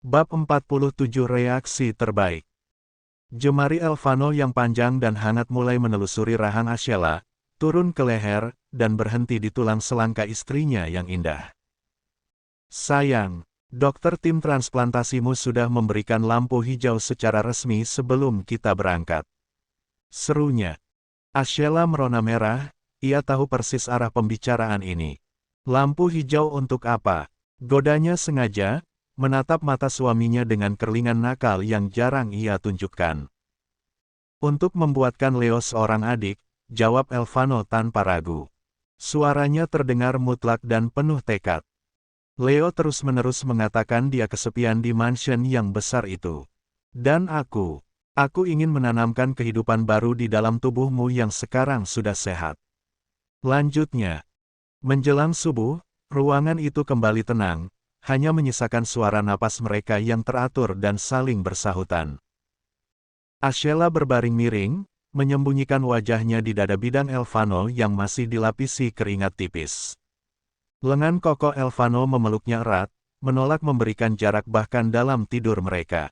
Bab 47 Reaksi Terbaik. Jemari Elvano yang panjang dan hangat mulai menelusuri rahang Ashela, turun ke leher, dan berhenti di tulang selangka istrinya yang indah. Sayang, dokter tim transplantasimu sudah memberikan lampu hijau secara resmi sebelum kita berangkat. Serunya. Ashela merona merah, ia tahu persis arah pembicaraan ini. Lampu hijau untuk apa? Godanya sengaja menatap mata suaminya dengan kerlingan nakal yang jarang ia tunjukkan. Untuk membuatkan Leo seorang adik, jawab Elvano tanpa ragu. Suaranya terdengar mutlak dan penuh tekad. Leo terus-menerus mengatakan dia kesepian di mansion yang besar itu. Dan aku ingin menanamkan kehidupan baru di dalam tubuhmu yang sekarang sudah sehat. Lanjutnya, menjelang subuh, ruangan itu kembali tenang, hanya menyisakan suara napas mereka yang teratur dan saling bersahutan. Ashela berbaring miring, menyembunyikan wajahnya di dada bidang Elvano yang masih dilapisi keringat tipis. Lengan kokoh Elvano memeluknya erat, menolak memberikan jarak bahkan dalam tidur mereka.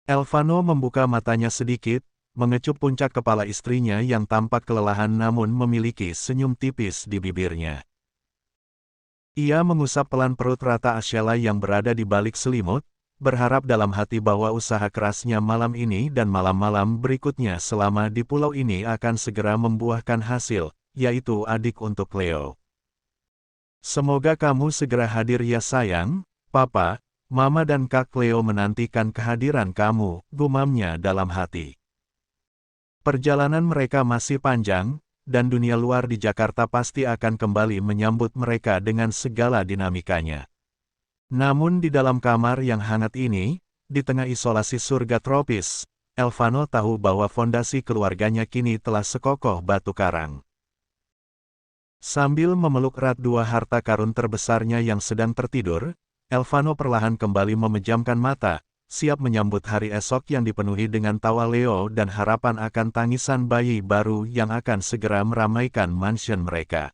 Elvano membuka matanya sedikit, mengecup puncak kepala istrinya yang tampak kelelahan namun memiliki senyum tipis di bibirnya. Ia mengusap pelan perut rata Ashela yang berada di balik selimut, berharap dalam hati bahwa usaha kerasnya malam ini dan malam-malam berikutnya selama di pulau ini akan segera membuahkan hasil, yaitu adik untuk Leo. Semoga kamu segera hadir ya sayang, Papa, Mama dan Kak Leo menantikan kehadiran kamu, gumamnya dalam hati. Perjalanan mereka masih panjang, dan dunia luar di Jakarta pasti akan kembali menyambut mereka dengan segala dinamikanya. Namun di dalam kamar yang hangat ini, di tengah isolasi surga tropis, Elvano tahu bahwa fondasi keluarganya kini telah sekokoh batu karang. Sambil memeluk erat dua harta karun terbesarnya yang sedang tertidur, Elvano perlahan kembali memejamkan mata, siap menyambut hari esok yang dipenuhi dengan tawa Leo dan harapan akan tangisan bayi baru yang akan segera meramaikan mansion mereka.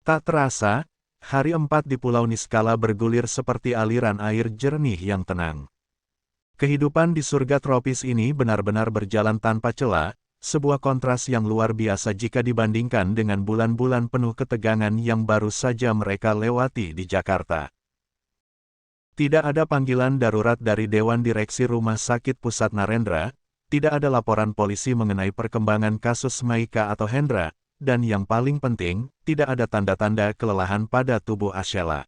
Tak terasa, hari 4 di Pulau Niskala bergulir seperti aliran air jernih yang tenang. Kehidupan di surga tropis ini benar-benar berjalan tanpa celah, sebuah kontras yang luar biasa jika dibandingkan dengan bulan-bulan penuh ketegangan yang baru saja mereka lewati di Jakarta. Tidak ada panggilan darurat dari Dewan Direksi Rumah Sakit Pusat Narendra, tidak ada laporan polisi mengenai perkembangan kasus Maika atau Hendra, dan yang paling penting, tidak ada tanda-tanda kelelahan pada tubuh Ashela.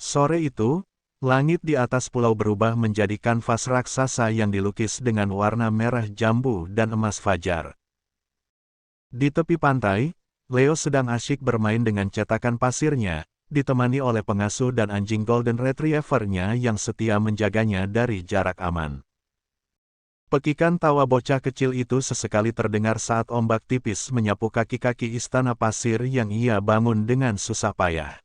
Sore itu, langit di atas pulau berubah menjadi kanvas raksasa yang dilukis dengan warna merah jambu dan emas fajar. Di tepi pantai, Leo sedang asyik bermain dengan cetakan pasirnya, ditemani oleh pengasuh dan anjing Golden Retriever-nya yang setia menjaganya dari jarak aman. Pekikan tawa bocah kecil itu sesekali terdengar saat ombak tipis menyapu kaki-kaki istana pasir yang ia bangun dengan susah payah.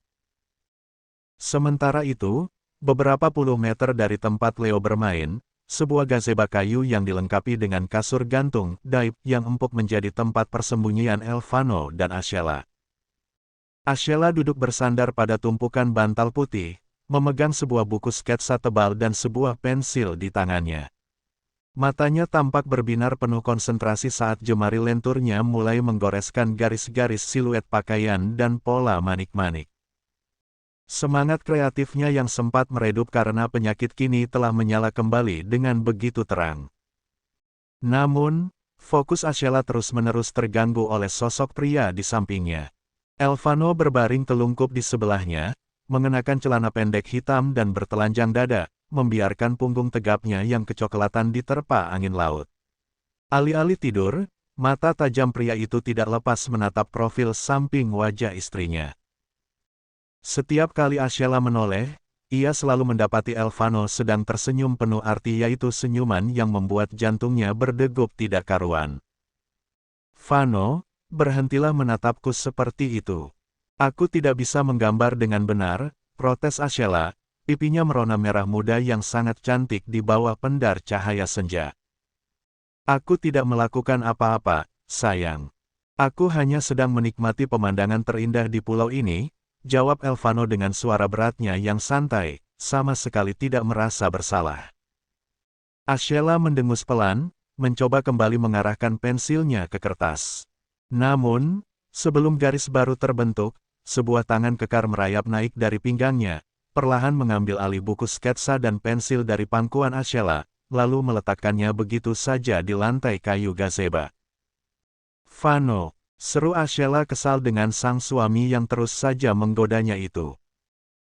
Sementara itu, beberapa puluh meter dari tempat Leo bermain, sebuah gazebo kayu yang dilengkapi dengan kasur gantung, daib, yang empuk menjadi tempat persembunyian Elvano dan Ashela. Ashela duduk bersandar pada tumpukan bantal putih, memegang sebuah buku sketsa tebal dan sebuah pensil di tangannya. Matanya tampak berbinar penuh konsentrasi saat jemari lenturnya mulai menggoreskan garis-garis siluet pakaian dan pola manik-manik. Semangat kreatifnya yang sempat meredup karena penyakit kini telah menyala kembali dengan begitu terang. Namun, fokus Ashela terus-menerus terganggu oleh sosok pria di sampingnya. Elvano berbaring telungkup di sebelahnya, mengenakan celana pendek hitam dan bertelanjang dada, membiarkan punggung tegapnya yang kecoklatan diterpa angin laut. Alih-alih tidur, mata tajam pria itu tidak lepas menatap profil samping wajah istrinya. Setiap kali Ashela menoleh, ia selalu mendapati Elvano sedang tersenyum penuh arti, yaitu senyuman yang membuat jantungnya berdegup tidak karuan. "Vano, berhentilah menatapku seperti itu. Aku tidak bisa menggambar dengan benar," protes Ashela, pipinya merona merah muda yang sangat cantik di bawah pendar cahaya senja. "Aku tidak melakukan apa-apa, sayang. Aku hanya sedang menikmati pemandangan terindah di pulau ini," jawab Elvano dengan suara beratnya yang santai, sama sekali tidak merasa bersalah. Ashela mendengus pelan, mencoba kembali mengarahkan pensilnya ke kertas. Namun, sebelum garis baru terbentuk, sebuah tangan kekar merayap naik dari pinggangnya, perlahan mengambil alih buku sketsa dan pensil dari pangkuan Ashela, lalu meletakkannya begitu saja di lantai kayu gazebo. "Fano," seru Ashela kesal dengan sang suami yang terus saja menggodanya itu.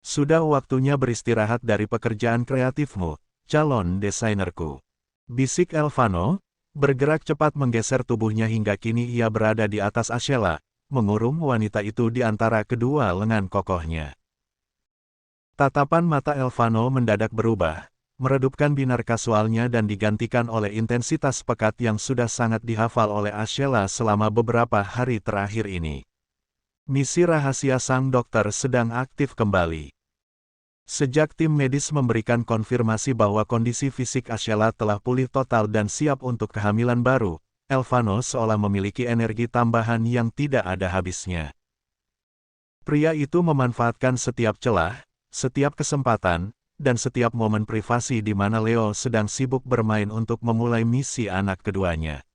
"Sudah waktunya beristirahat dari pekerjaan kreatifmu, calon desainerku," bisik Elvano, bergerak cepat menggeser tubuhnya hingga kini ia berada di atas Ashela, mengurung wanita itu di antara kedua lengan kokohnya. Tatapan mata Elvano mendadak berubah, meredupkan binar kasualnya dan digantikan oleh intensitas pekat yang sudah sangat dihafal oleh Ashela selama beberapa hari terakhir ini. Misi rahasia sang dokter sedang aktif kembali. Sejak tim medis memberikan konfirmasi bahwa kondisi fisik Ashela telah pulih total dan siap untuk kehamilan baru, Elvano seolah memiliki energi tambahan yang tidak ada habisnya. Pria itu memanfaatkan setiap celah, setiap kesempatan, dan setiap momen privasi di mana Leo sedang sibuk bermain untuk memulai misi anak keduanya.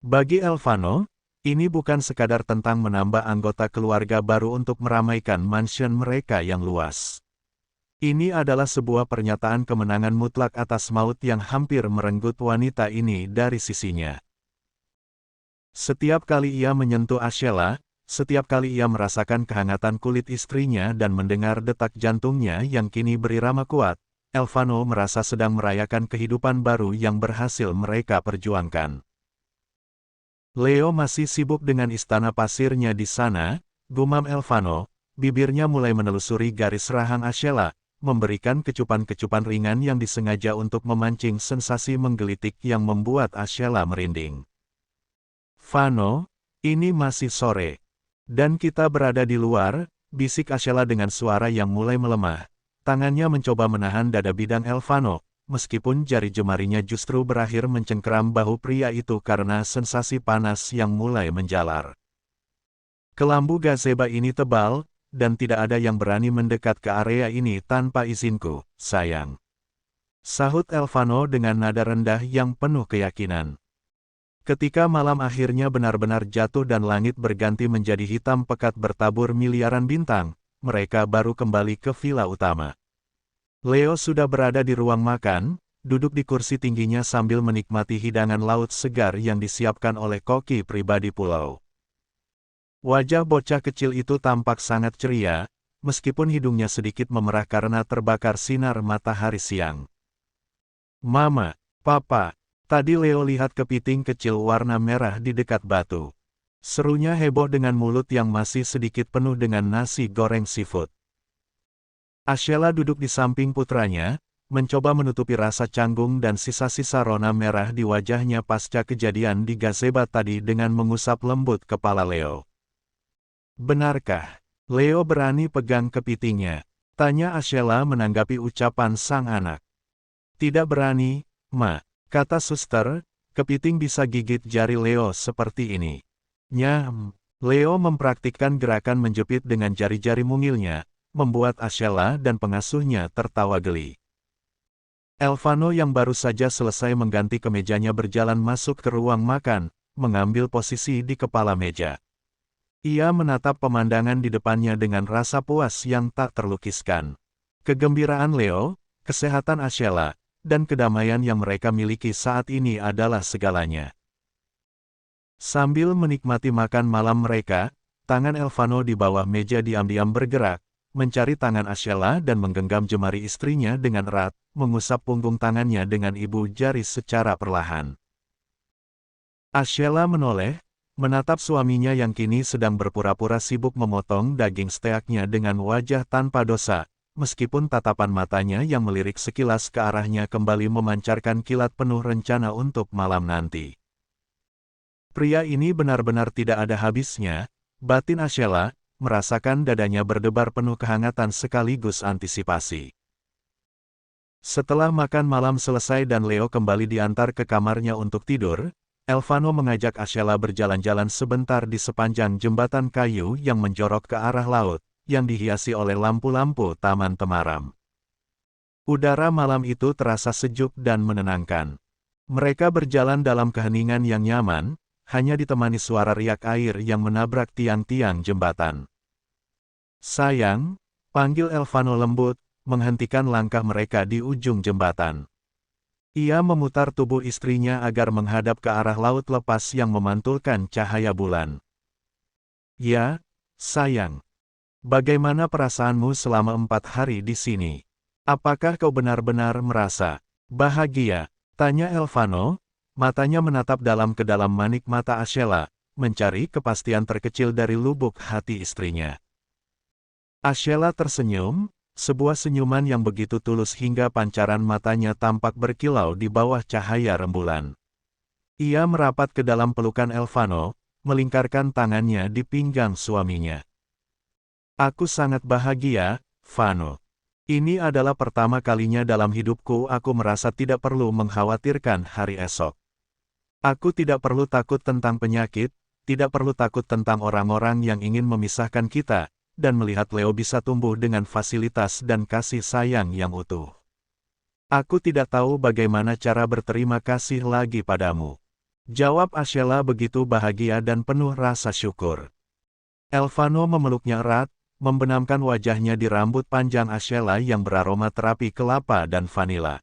Bagi Elvano, ini bukan sekadar tentang menambah anggota keluarga baru untuk meramaikan mansion mereka yang luas. Ini adalah sebuah pernyataan kemenangan mutlak atas maut yang hampir merenggut wanita ini dari sisinya. Setiap kali ia menyentuh Ashela, setiap kali ia merasakan kehangatan kulit istrinya dan mendengar detak jantungnya yang kini berirama kuat, Elvano merasa sedang merayakan kehidupan baru yang berhasil mereka perjuangkan. Leo masih sibuk dengan istana pasirnya di sana, gumam Elvano, bibirnya mulai menelusuri garis rahang Ashela, memberikan kecupan-kecupan ringan yang disengaja untuk memancing sensasi menggelitik yang membuat Ashela merinding. "Fano, ini masih sore. Dan kita berada di luar," bisik Ashela dengan suara yang mulai melemah. Tangannya mencoba menahan dada bidang Elvano, meskipun jari jemarinya justru berakhir mencengkeram bahu pria itu karena sensasi panas yang mulai menjalar. "Kelambu gazebo ini tebal, dan tidak ada yang berani mendekat ke area ini tanpa izinku, sayang," sahut Elvano dengan nada rendah yang penuh keyakinan. Ketika malam akhirnya benar-benar jatuh dan langit berganti menjadi hitam pekat bertabur miliaran bintang, mereka baru kembali ke villa utama. Leo sudah berada di ruang makan, duduk di kursi tingginya sambil menikmati hidangan laut segar yang disiapkan oleh koki pribadi pulau. Wajah bocah kecil itu tampak sangat ceria, meskipun hidungnya sedikit memerah karena terbakar sinar matahari siang. "Mama, Papa, tadi Leo lihat kepiting kecil warna merah di dekat batu," serunya heboh dengan mulut yang masih sedikit penuh dengan nasi goreng seafood. Ashela duduk di samping putranya, mencoba menutupi rasa canggung dan sisa-sisa rona merah di wajahnya pasca kejadian di gazebo tadi dengan mengusap lembut kepala Leo. "Benarkah Leo berani pegang kepitingnya?" tanya Ashela menanggapi ucapan sang anak. "Tidak berani, Ma," kata suster, "kepiting bisa gigit jari Leo seperti ini." Nyam. Leo mempraktikkan gerakan menjepit dengan jari-jari mungilnya, membuat Ashela dan pengasuhnya tertawa geli. Elvano yang baru saja selesai mengganti kemejanya berjalan masuk ke ruang makan, mengambil posisi di kepala meja. Ia menatap pemandangan di depannya dengan rasa puas yang tak terlukiskan. Kegembiraan Leo, kesehatan Ashela, dan kedamaian yang mereka miliki saat ini adalah segalanya. Sambil menikmati makan malam mereka, tangan Elvano di bawah meja diam-diam bergerak, mencari tangan Ashela dan menggenggam jemari istrinya dengan erat, mengusap punggung tangannya dengan ibu jari secara perlahan. Ashela menoleh, menatap suaminya yang kini sedang berpura-pura sibuk memotong daging steaknya dengan wajah tanpa dosa. Meskipun tatapan matanya yang melirik sekilas ke arahnya kembali memancarkan kilat penuh rencana untuk malam nanti. Pria ini benar-benar tidak ada habisnya, batin Ashela, merasakan dadanya berdebar penuh kehangatan sekaligus antisipasi. Setelah makan malam selesai dan Leo kembali diantar ke kamarnya untuk tidur, Elvano mengajak Ashela berjalan-jalan sebentar di sepanjang jembatan kayu yang menjorok ke arah laut, yang dihiasi oleh lampu-lampu taman temaram. Udara malam itu terasa sejuk dan menenangkan. Mereka berjalan dalam keheningan yang nyaman, hanya ditemani suara riak air yang menabrak tiang-tiang jembatan. "Sayang," panggil Elvano lembut, menghentikan langkah mereka di ujung jembatan. Ia memutar tubuh istrinya agar menghadap ke arah laut lepas yang memantulkan cahaya bulan. "Ya, sayang. Bagaimana perasaanmu selama 4 hari di sini? Apakah kau benar-benar merasa bahagia?" tanya Elvano, matanya menatap dalam ke dalam manik mata Ashela, mencari kepastian terkecil dari lubuk hati istrinya. Ashela tersenyum, sebuah senyuman yang begitu tulus hingga pancaran matanya tampak berkilau di bawah cahaya rembulan. Ia merapat ke dalam pelukan Elvano, melingkarkan tangannya di pinggang suaminya. "Aku sangat bahagia, Vano. Ini adalah pertama kalinya dalam hidupku aku merasa tidak perlu mengkhawatirkan hari esok. Aku tidak perlu takut tentang penyakit, tidak perlu takut tentang orang-orang yang ingin memisahkan kita, dan melihat Leo bisa tumbuh dengan fasilitas dan kasih sayang yang utuh. Aku tidak tahu bagaimana cara berterima kasih lagi padamu," jawab Ashela begitu bahagia dan penuh rasa syukur. Elvano memeluknya erat, membenamkan wajahnya di rambut panjang Ashela yang beraroma terapi kelapa dan vanila.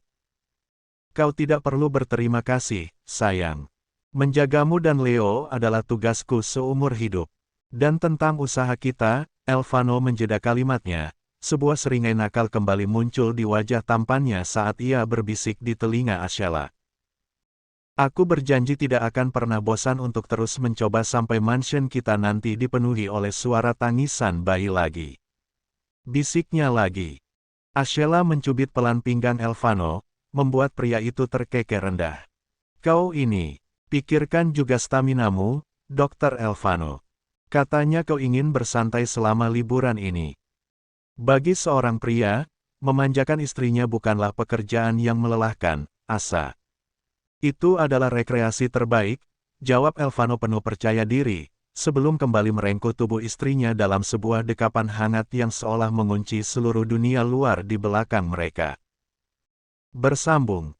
"Kau tidak perlu berterima kasih, sayang. Menjagamu dan Leo adalah tugasku seumur hidup. Dan tentang usaha kita," Elvano menjeda kalimatnya, sebuah seringai nakal kembali muncul di wajah tampannya saat ia berbisik di telinga Ashela. "Aku berjanji tidak akan pernah bosan untuk terus mencoba sampai mansion kita nanti dipenuhi oleh suara tangisan bayi lagi," bisiknya lagi. Ashela mencubit pelan pinggang Elvano, membuat pria itu terkekeh rendah. "Kau ini, pikirkan juga staminamu, Dr. Elvano. Katanya kau ingin bersantai selama liburan ini." Bagi seorang pria, memanjakan istrinya bukanlah pekerjaan yang melelahkan, Asa. "Itu adalah rekreasi terbaik," jawab Elvano penuh percaya diri, sebelum kembali merengkuh tubuh istrinya dalam sebuah dekapan hangat yang seolah mengunci seluruh dunia luar di belakang mereka. Bersambung.